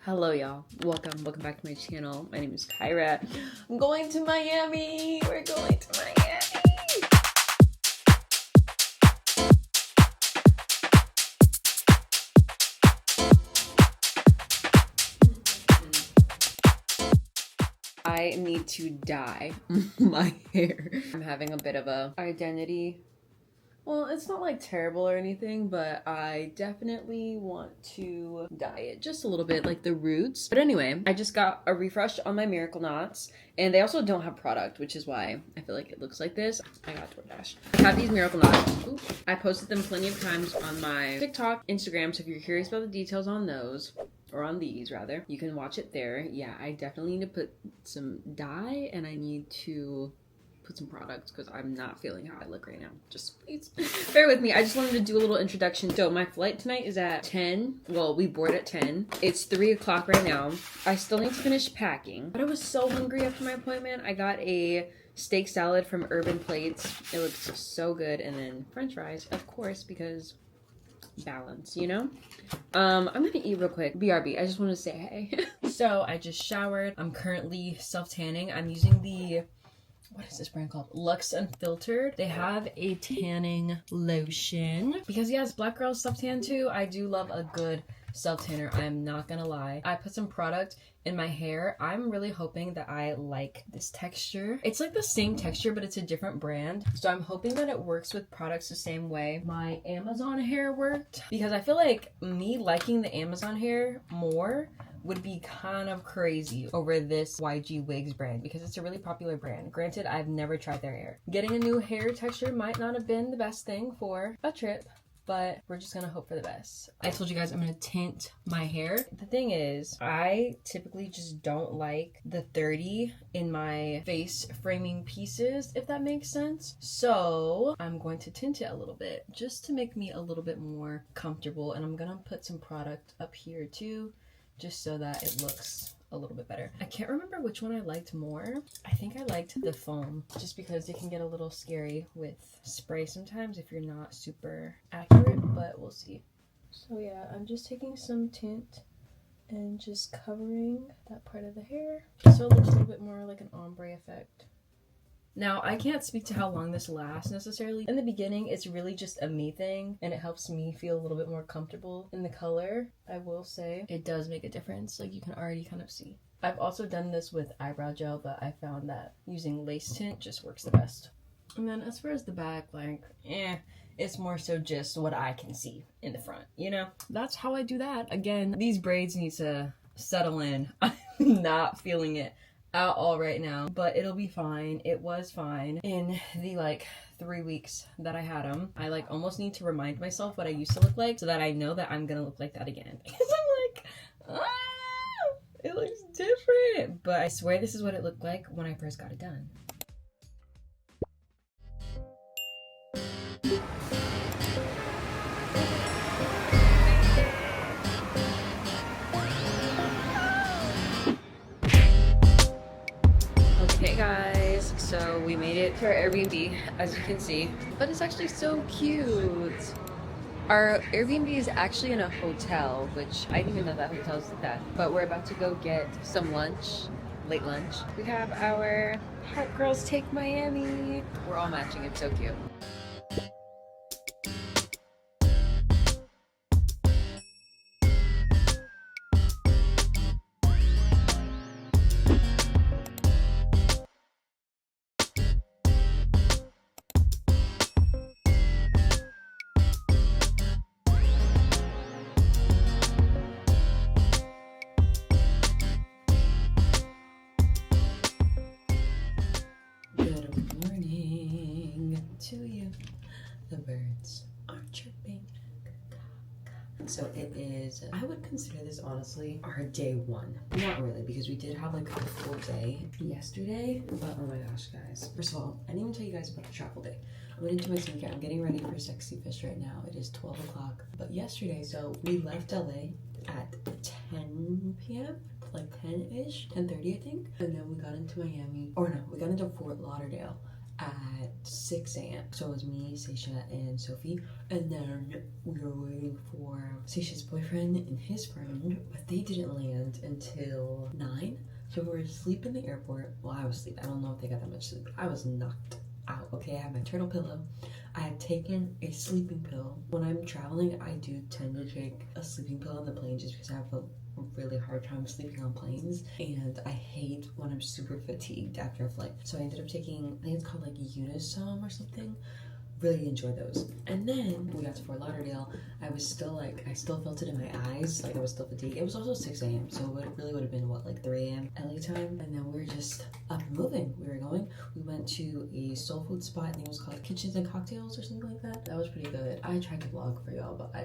Hello y'all, welcome back to my channel. My name is Kyra. I'm going to Miami. We're going to Miami. I need to dye my hair. I'm having a bit of a identity. Well, it's not like terrible or anything, but I definitely want to dye it just a little bit, like the roots. But anyway, I just got a refresh on my Miracle Knots, and they also don't have product, which is why I feel like it looks like this. I got DoorDash. I have these Miracle Knots. Ooh. I posted them plenty of times on my TikTok, Instagram, so if you're curious about the details on those, or on these rather, you can watch it there. Yeah, I definitely need to put some dye, and I need to put some products because I'm not feeling how I look right now. Just please bear with me. I just wanted to do a little introduction. So my flight tonight is at 10. Well, we board at 10. It's 3 o'clock right now. I still need to finish packing, but I was so hungry after my appointment. I got a steak salad from Urban Plates. It looks so good. And then french fries, of course, because balance, you know? I'm gonna eat real quick. BRB, I just want to say hey. So I just showered. I'm currently self-tanning. I'm using the, what is this brand called? Luxe Unfiltered. They have a tanning lotion. Because yes, black girls self-tan too. I do love a good self-tanner. I'm not gonna lie. I put some product in my hair. I'm really hoping that I like this texture. It's like the same texture, but it's a different brand. So I'm hoping that it works with products the same way my Amazon hair worked. Because I feel like me liking the Amazon hair more would be kind of crazy over this YG Wigs brand because it's a really popular brand. Granted, I've never tried their hair. Getting a new hair texture might not have been the best thing for a trip, but we're just gonna hope for the best. I told you guys I'm gonna tint my hair. The thing is, I typically just don't like the 30 in my face framing pieces, if that makes sense. So I'm going to tint it a little bit just to make me a little bit more comfortable. And I'm gonna put some product up here too, just so that it looks a little bit better. I can't remember which one I liked more. I think I liked the foam just because it can get a little scary with spray sometimes if you're not super accurate, but we'll see. So yeah, I'm just taking some tint and just covering that part of the hair just so it looks a little bit more like an ombre effect. Now, I can't speak to how long this lasts necessarily. In the beginning, it's really just a me thing, and it helps me feel a little bit more comfortable in the color. I will say it does make a difference, like you can already kind of see. I've also done this with eyebrow gel, but I found that using lace tint just works the best. And then as far as the back, like, it's more so just what I can see in the front, you know? That's how I do that. Again, these braids need to settle in. I'm not feeling it at all right now, but it'll be fine. It was fine in the like 3 weeks that I had them. I like almost need to remind myself what I used to look like so that I know that I'm gonna look like that again, because I'm like, it looks different, but I swear this is what it looked like when I first got it done. Hey guys, so we made it to our Airbnb, as you can see, but it's actually so cute. Our Airbnb is actually in a hotel, which I didn't even know that hotels did that, but we're about to go get some lunch, late lunch. We have our Hot Girls Take Miami. We're all matching, it's so cute. To you, the birds are chirping. So it is, I would consider this honestly our day one. Not really, because we did have like a full day yesterday, but oh my gosh guys. First of all, I didn't even tell you guys about the travel day. I went into my skincare. I'm getting ready for Sexy Fish right now. It is 12 o'clock. But yesterday, so we left LA at 10 p.m. like 10-ish, 10:30 I think. And then we got into Miami, or no, we got into Fort Lauderdale at 6 a.m. So it was me, Seisha, and Sophie. And then we were waiting for Seisha's boyfriend and his friend, but they didn't land until 9. So we were asleep in the airport. Well, I was asleep. I don't know if they got that much sleep. I was knocked out. Okay, I had my turtle pillow. I had taken a sleeping pill. When I'm traveling, I do tend to take a sleeping pill on the plane just because I have a really hard time sleeping on planes, and I hate when I'm super fatigued after a flight. So I ended up taking, I think it's called like Unisom or something. Really enjoy those. And then we got to Fort Lauderdale. I was still like, I still felt it in my eyes, like I was still fatigued. It was also 6 a.m. so it really would have been what, like 3 a.m. LA time. And then we were just up and moving. We went to a soul food spot. I think it was called Kitchens and Cocktails or something like that. That was pretty good. I tried to vlog for y'all, but I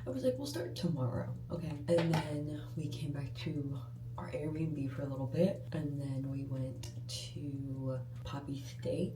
was like, we'll start tomorrow, okay? And then we came back to our Airbnb for a little bit, and then we went to Poppy Steak,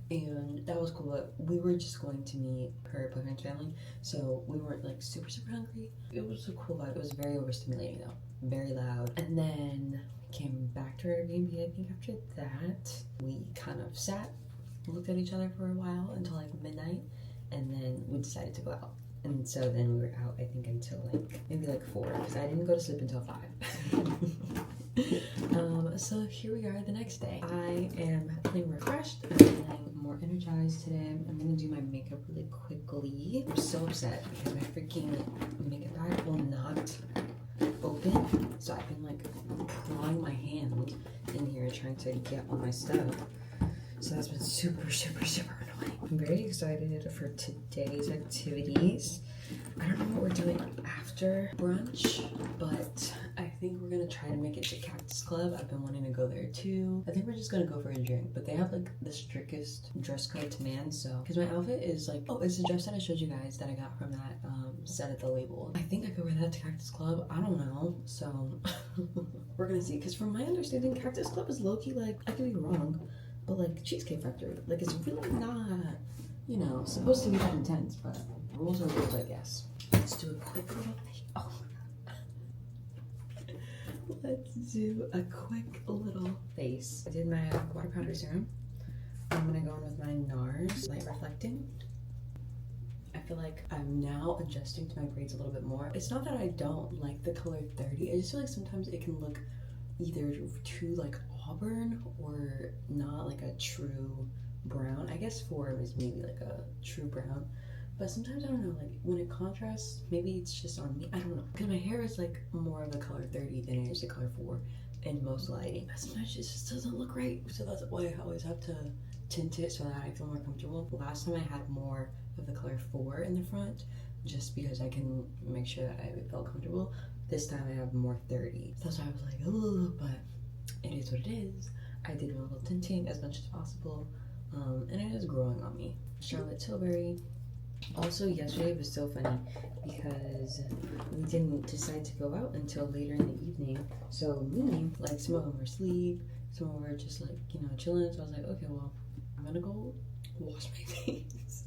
and that was cool. But we were just going to meet her boyfriend's family, so we weren't like super hungry. It was a cool vibe. It was very overstimulating though, very loud. And then we came back to our Airbnb. I think after that, we kind of sat, looked at each other for a while until like midnight, and then we decided to go out. And so then we were out, I think, until like maybe like 4, because I didn't go to sleep until 5. So here we are the next day. I am feeling refreshed. I'm feeling more energized today. I'm gonna do my makeup really quickly. I'm so upset because my freaking makeup bag will not open. So I've been like prying my hand in here trying to get all my stuff. So that's been super annoying. I'm very excited for today's activities. I don't know what we're doing after brunch, but I think we're gonna try to make it to Cactus Club. I've been wanting to go there too. I think we're just gonna go for a drink, but they have like the strictest dress code to man, so. Because my outfit is like, oh, it's the dress that I showed you guys that I got from that set at the label. I think I could wear that to Cactus Club. I don't know, so we're gonna see. Because from my understanding, Cactus Club is low-key like, I could be wrong, but like Cheesecake Factory, like it's really not, you know, supposed to be that intense, but rules are rules, I guess. Let's do a quick little let's do a quick little face. I did my water powder serum. I'm gonna go in with my NARS Light Reflecting. I feel like I'm now adjusting to my braids a little bit more. It's not that I don't like the color 30. I just feel like sometimes it can look either too like auburn or not like a true brown. I guess 4 is maybe like a true brown, but sometimes I don't know, like when it contrasts, maybe it's just on me, I don't know, because my hair is like more of a color 30 than it is a color 4 in most lighting, but sometimes it just doesn't look right. So that's why I always have to tint it so that I feel more comfortable. Last time I had more of the color 4 in the front just because I can make sure that I felt comfortable. This time I have more 30, so that's why I was like, oh, but it is what it is. I did a little tinting as much as possible, and it is growing on me. Charlotte Tilbury. Also, yesterday was so funny because we didn't decide to go out until later in the evening. So me, like some of them were asleep, some of them were just like, you know, chilling. So I was like, okay, well, I'm gonna go wash my face.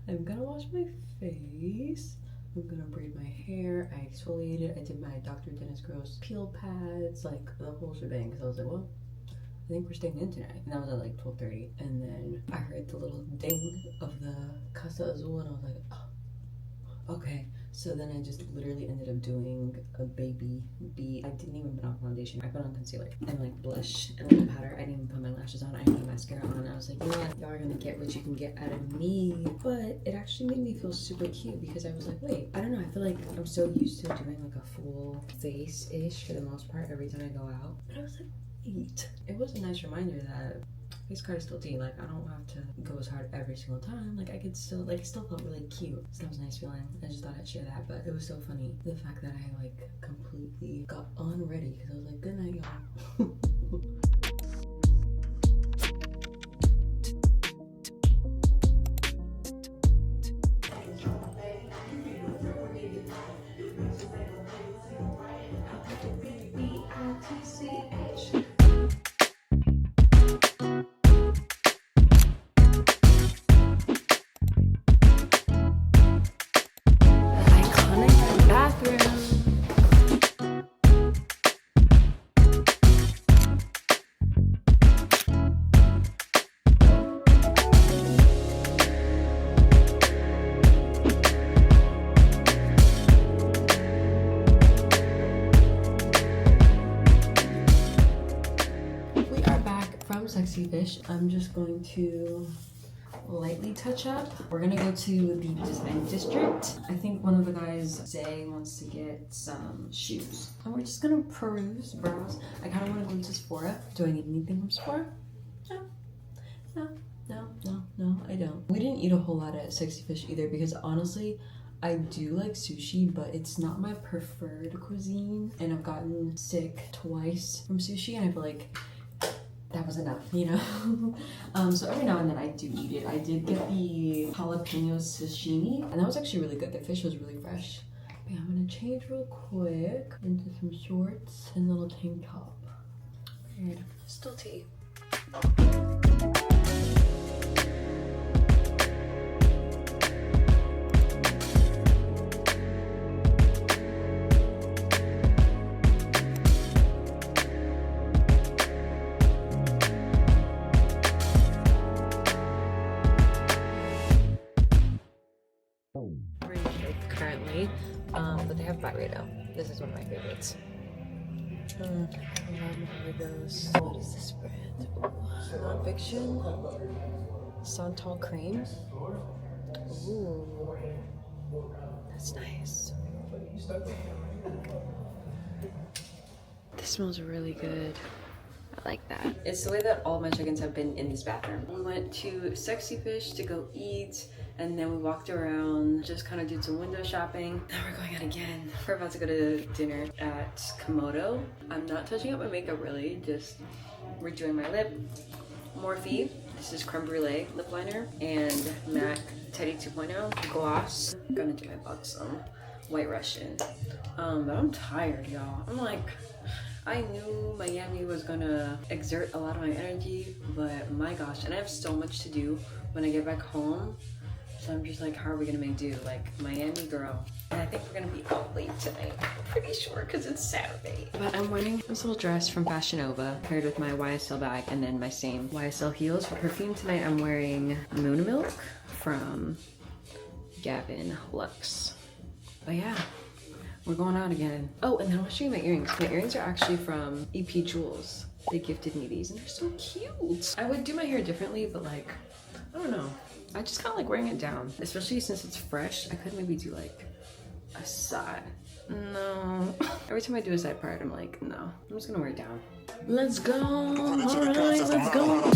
I'm gonna wash my face. I'm gonna braid my hair. I exfoliated. I did my Dr. Dennis Gross peel pads, like the whole shebang. Because I was like, well, I think we're staying in tonight. And that was at like 12:30. And then I heard the little ding of the Casa Azul, and I was like, oh, okay. So then I just literally ended up doing a baby B. I didn't even put on foundation. I put on concealer and like blush and a little powder. I didn't even put my lashes on. I didn't put mascara on. I was like, you know what? Y'all are gonna get what you can get out of me. But it actually made me feel super cute because I was like, wait, I don't know. I feel like I'm so used to doing like a full face-ish for the most part every time I go out. But I was like, wait. It was a nice reminder that face card is still tea. Like, I don't have to go as hard every single time. Like, I could still, like, it still felt really cute. So that was a nice feeling. I just thought I'd share that. But it was so funny, the fact that I, like, completely got unready. Because I was like, good night, y'all. sexy fish. I'm just going to lightly touch up. We're gonna go to the design district. I think one of the guys, Zay, wants to get some shoes. And we're just gonna browse. I kind of want to go to Sephora. Do I need anything from Sephora? No, I don't. We didn't eat a whole lot at Sexy Fish either because honestly, I do like sushi, but it's not my preferred cuisine. And I've gotten sick twice from sushi and I feel like that was enough, you know? So every now and then I do eat it. I did get the jalapeno sashimi and that was actually really good. The fish was really fresh. But yeah, I'm gonna change real quick into some shorts and a little tank top. Weird. Still tea. Currently, but they have Byredo. This is one of my favorites. I love Byredos. What is this brand? Non-fiction. Santal cream. Ooh, that's nice. This smells really good. I like that. It's the way that all my check-ins have been in this bathroom. We went to Sexy Fish to go eat, and then we walked around, just kind of did some window shopping. Now we're going out again. We're about to go to dinner at Komodo. I'm not touching up my makeup really, just redoing my lip. Morphe, this is creme brulee lip liner, and MAC Teddy 2.0 gloss. I'm gonna do my buxom White Russian. But I'm tired, y'all. I'm like, I knew Miami was gonna exert a lot of my energy, but my gosh, and I have so much to do when I get back home. So I'm just like, how are we gonna make do? Like, Miami girl. And I think we're gonna be out late tonight. I'm pretty sure, because it's Saturday. But I'm wearing this little dress from Fashion Nova, paired with my YSL bag, and then my same YSL heels. For perfume tonight, I'm wearing Moon Milk from Gavin Lux. But yeah. We're going out again. Oh, and then I'll show you my earrings. My earrings are actually from EP Jewels. They gifted me these and they're so cute. I would do my hair differently, but like, I don't know. I just kind of like wearing it down, especially since it's fresh. I could maybe do like a side. No. Every time I do a side part, I'm like, no, I'm just gonna wear it down. Let's go. All right, let's go.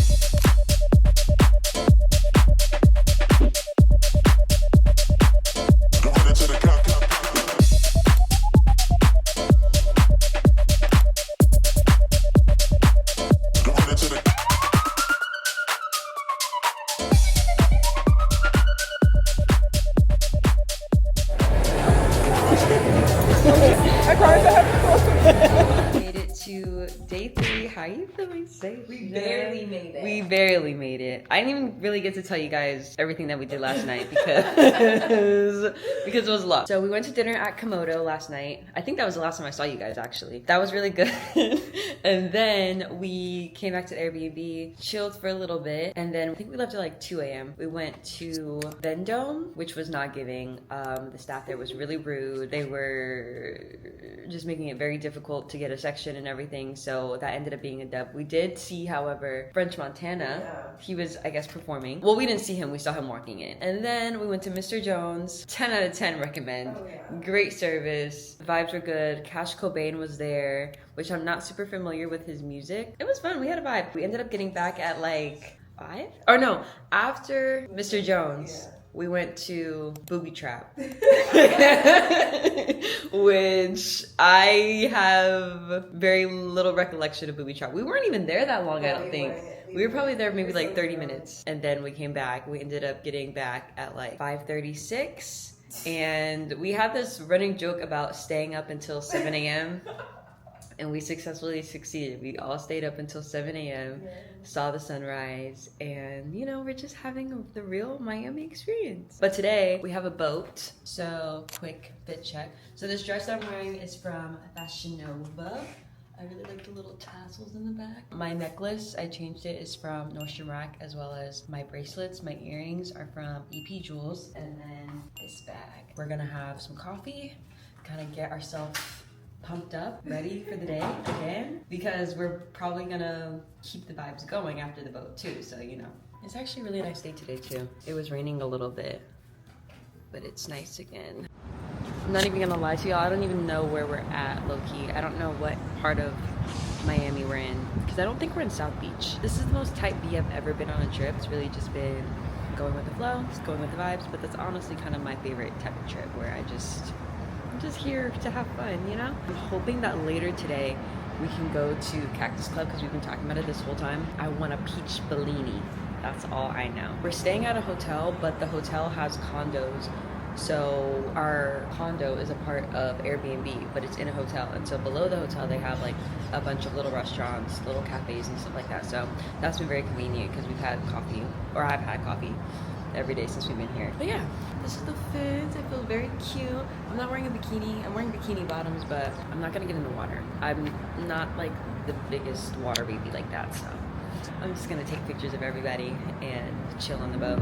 Made it to day 3. How you feeling, Safe? We barely made it. We barely made it. I didn't even really get to tell you guys everything that we did last night because it was a lot. So we went to dinner at Komodo last night. I think that was the last time I saw you guys actually. That was really good. And then we came back to the Airbnb, chilled for a little bit, and then I think we left at like 2 a.m. We went to Vendome, which was not giving. The staff there was really rude. They were just making it very difficult to get a section and everything, so that ended up being a dub. We did see, however, French Montana. Yeah. He was, I guess, performing. Well, we didn't see him, we saw him walking in. And then we went to Mr. Jones. 10 out of 10 recommend. Oh, yeah. Great service. Vibes were good. Cash Cobain was there, which I'm not super familiar with his music. It was fun, we had a vibe. We ended up getting back at like 5? Or no, after Mr. Jones. Yeah. We went to Booby Trap, which I have very little recollection of Booby Trap. We weren't even there that long, I don't think. We were probably there maybe like 30 minutes. And then we came back. We ended up getting back at like 5:36. And we had this running joke about staying up until 7 a.m. And we successfully succeeded. We all stayed up until 7 a.m., saw the sunrise, and you know, we're just having the real Miami experience. But today we have a boat, so quick fit check. So this dress that I'm wearing is from Fashion Nova. I really like the little tassels in the back. My necklace, I changed it, is from Nordstrom Rack, as well as my bracelets. My earrings are from EP Jewels, and then this bag. We're gonna have some coffee, kind of get ourselves pumped up, ready for the day again, because we're probably gonna keep the vibes going after the boat too, so you know. It's actually a really nice day today too. It was raining a little bit, but it's nice again. I'm not even gonna lie to y'all, I don't even know where we're at, low-key. I don't know what part of Miami we're in, because I don't think we're in South Beach. This is the most type B I've ever been on a trip. It's really just been going with the flow, just going with the vibes, but that's honestly kind of my favorite type of trip, where I'm just here to have fun, you know? I'm hoping that later today we can go to Cactus Club, because we've been talking about it this whole time. I want a peach Bellini. That's all I know. We're staying at a hotel, but the hotel has condos. So our condo is a part of Airbnb, but it's in a hotel. And so below the hotel, they have like a bunch of little restaurants, little cafes and stuff like that. So that's been very convenient, because we've had coffee, or I've had coffee every day since we've been here. But yeah, this is the fit. I feel very cute. I'm not wearing a bikini. I'm wearing bikini bottoms, but I'm not gonna get in the water. I'm not like the biggest water baby like that, so I'm just gonna take pictures of everybody and chill on the boat.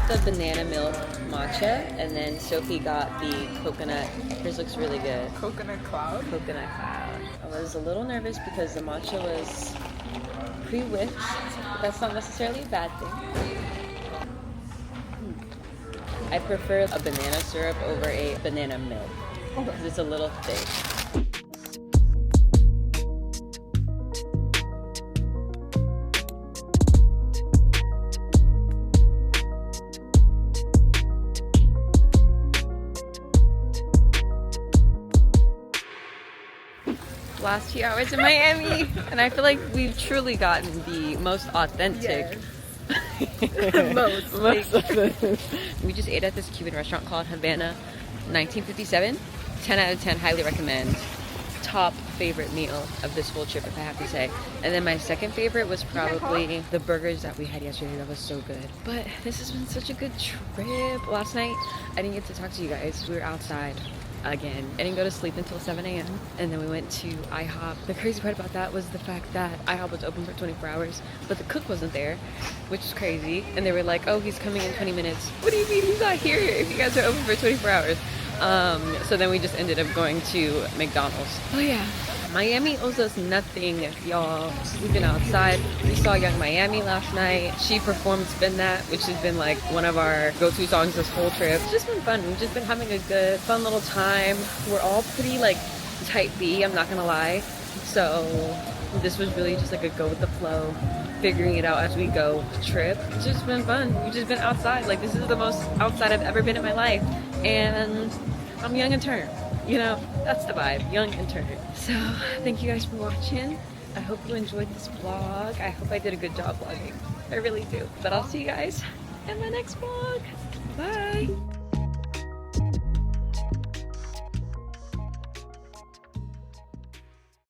The banana milk matcha, and then Sophie got the coconut. Hers looks really good. Coconut cloud? Coconut cloud. I was a little nervous because the matcha was pre-whipped, but that's not necessarily a bad thing. I prefer a banana syrup over a banana milk because it's a little thick. Last few hours in Miami, and I feel like we've truly gotten the most authentic. Yes. most authentic. We just ate at this Cuban restaurant called Havana 1957. 10 out of 10, highly recommend. Top favorite meal of this whole trip, if I have to say. And then my second favorite was probably the burgers that we had yesterday. That was so good. But this has been such a good trip. Last night, I didn't get to talk to you guys. We were outside again. I didn't go to sleep until 7 a.m. and then we went to IHOP. The crazy part about that was the fact that IHOP was open for 24 hours, but the cook wasn't there, which is crazy. And they were like, oh, he's coming in 20 minutes. What do you mean he's not here if you guys are open for 24 hours? So then we just ended up going to McDonald's. Oh yeah, Miami owes us nothing, y'all. We've been outside. We saw Young Miami last night. She performed Spin That, which has been like one of our go-to songs this whole trip. It's just been fun. We've just been having a good, fun little time. We're all pretty like type B, I'm not gonna lie. So this was really just like a go with the flow, figuring it out as we go trip. It's just been fun. We've just been outside. Like, this is the most outside I've ever been in my life. And I'm young and turned. You know, that's the vibe, young and turned. So thank you guys for watching. I hope you enjoyed this vlog. I hope I did a good job vlogging. I really do. But I'll see you guys in my next vlog. Bye.